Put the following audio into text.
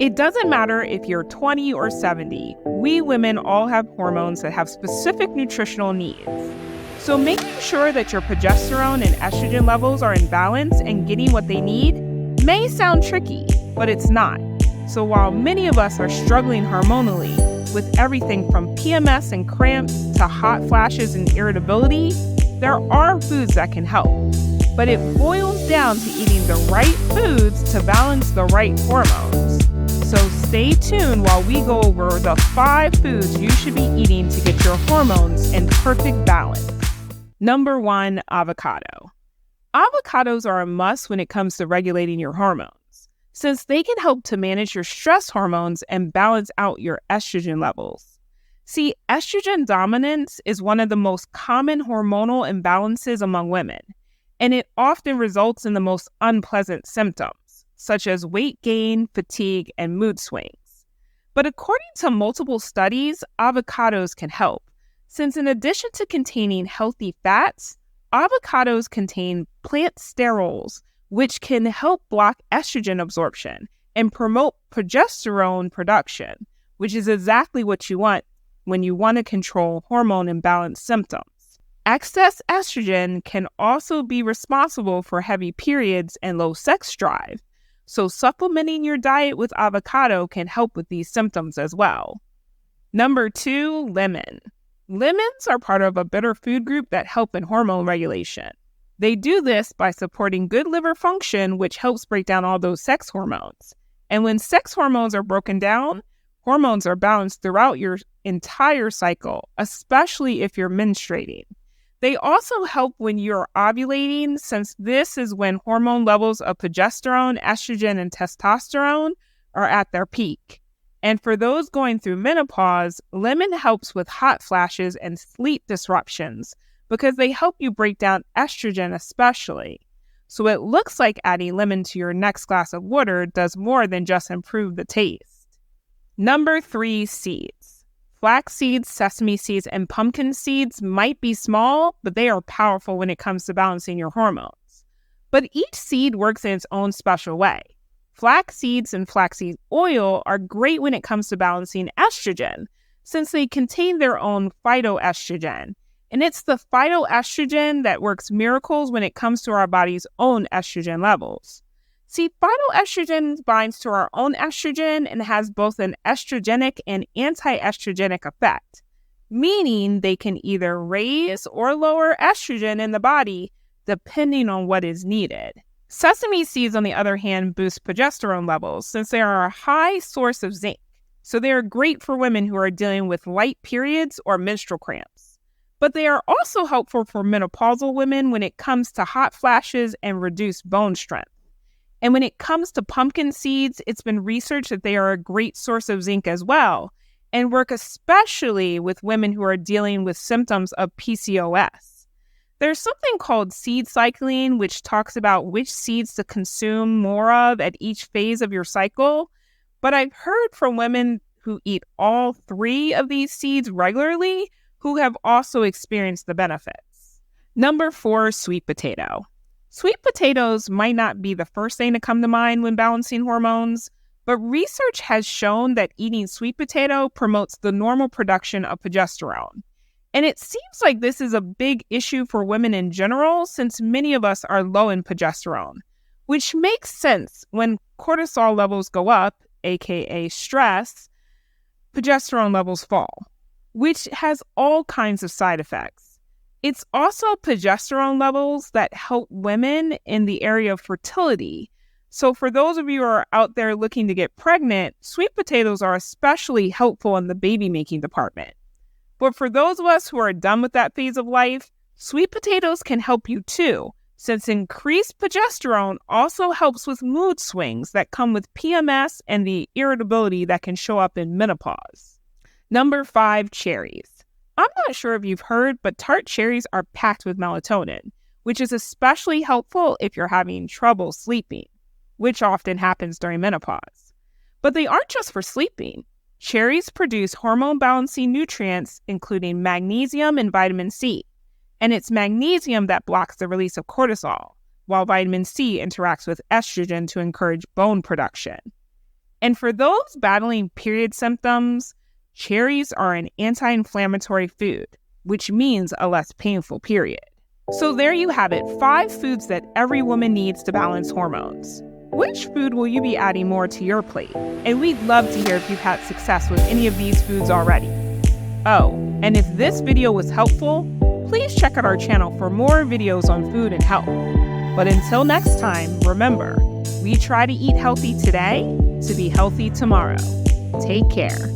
It doesn't matter if you're 20 or 70, we women all have hormones that have specific nutritional needs. So making sure that your progesterone and estrogen levels are in balance and getting what they need may sound tricky, but it's not. So while many of us are struggling hormonally with everything from PMS and cramps to hot flashes and irritability, there are foods that can help. But it boils down to eating the right foods to balance the right hormones. So stay tuned while we go over the 5 foods you should be eating to get your hormones in perfect balance. Number 1, avocado. Avocados are a must when it comes to regulating your hormones, since they can help to manage your stress hormones and balance out your estrogen levels. See, estrogen dominance is one of the most common hormonal imbalances among women, and it often results in the most unpleasant symptoms, such as weight gain, fatigue, and mood swings. But according to multiple studies, avocados can help, since in addition to containing healthy fats, avocados contain plant sterols, which can help block estrogen absorption and promote progesterone production, which is exactly what you want when you want to control hormone imbalance symptoms. Excess estrogen can also be responsible for heavy periods and low sex drive, so supplementing your diet with avocado can help with these symptoms as well. Number 2, lemon. Lemons are part of a bitter food group that help in hormone regulation. They do this by supporting good liver function, which helps break down all those sex hormones. And when sex hormones are broken down, hormones are balanced throughout your entire cycle, especially if you're menstruating. They also help when you're ovulating, since this is when hormone levels of progesterone, estrogen, and testosterone are at their peak. And for those going through menopause, lemon helps with hot flashes and sleep disruptions because they help you break down estrogen especially. So it looks like adding lemon to your next glass of water does more than just improve the taste. Number 3, seeds. Flax seeds, sesame seeds, and pumpkin seeds might be small, but they are powerful when it comes to balancing your hormones. But each seed works in its own special way. Flax seeds and flaxseed oil are great when it comes to balancing estrogen, since they contain their own phytoestrogen. And it's the phytoestrogen that works miracles when it comes to our body's own estrogen levels. See, phytoestrogen binds to our own estrogen and has both an estrogenic and anti-estrogenic effect, meaning they can either raise or lower estrogen in the body depending on what is needed. Sesame seeds, on the other hand, boost progesterone levels since they are a high source of zinc, so they are great for women who are dealing with light periods or menstrual cramps. But they are also helpful for menopausal women when it comes to hot flashes and reduced bone strength. And when it comes to pumpkin seeds, it's been researched that they are a great source of zinc as well, and work especially with women who are dealing with symptoms of PCOS. There's something called seed cycling, which talks about which seeds to consume more of at each phase of your cycle. But I've heard from women who eat all 3 of these seeds regularly who have also experienced the benefits. Number 4, sweet potato. Sweet potatoes might not be the first thing to come to mind when balancing hormones, but research has shown that eating sweet potato promotes the normal production of progesterone. And it seems like this is a big issue for women in general, since many of us are low in progesterone, which makes sense when cortisol levels go up, aka stress, progesterone levels fall, which has all kinds of side effects. It's also progesterone levels that help women in the area of fertility. So for those of you who are out there looking to get pregnant, sweet potatoes are especially helpful in the baby-making department. But for those of us who are done with that phase of life, sweet potatoes can help you too, since increased progesterone also helps with mood swings that come with PMS and the irritability that can show up in menopause. Number 5, cherries. I'm not sure if you've heard, but tart cherries are packed with melatonin, which is especially helpful if you're having trouble sleeping, which often happens during menopause. But they aren't just for sleeping. Cherries produce hormone-balancing nutrients, including magnesium and vitamin C, and it's magnesium that blocks the release of cortisol, while vitamin C interacts with estrogen to encourage bone production. And for those battling period symptoms, cherries are an anti-inflammatory food, which means a less painful period. So there you have it, 5 foods that every woman needs to balance hormones. Which food will you be adding more to your plate? And we'd love to hear if you've had success with any of these foods already. Oh, and if this video was helpful, please check out our channel for more videos on food and health. But until next time, remember, we try to eat healthy today to be healthy tomorrow. Take care.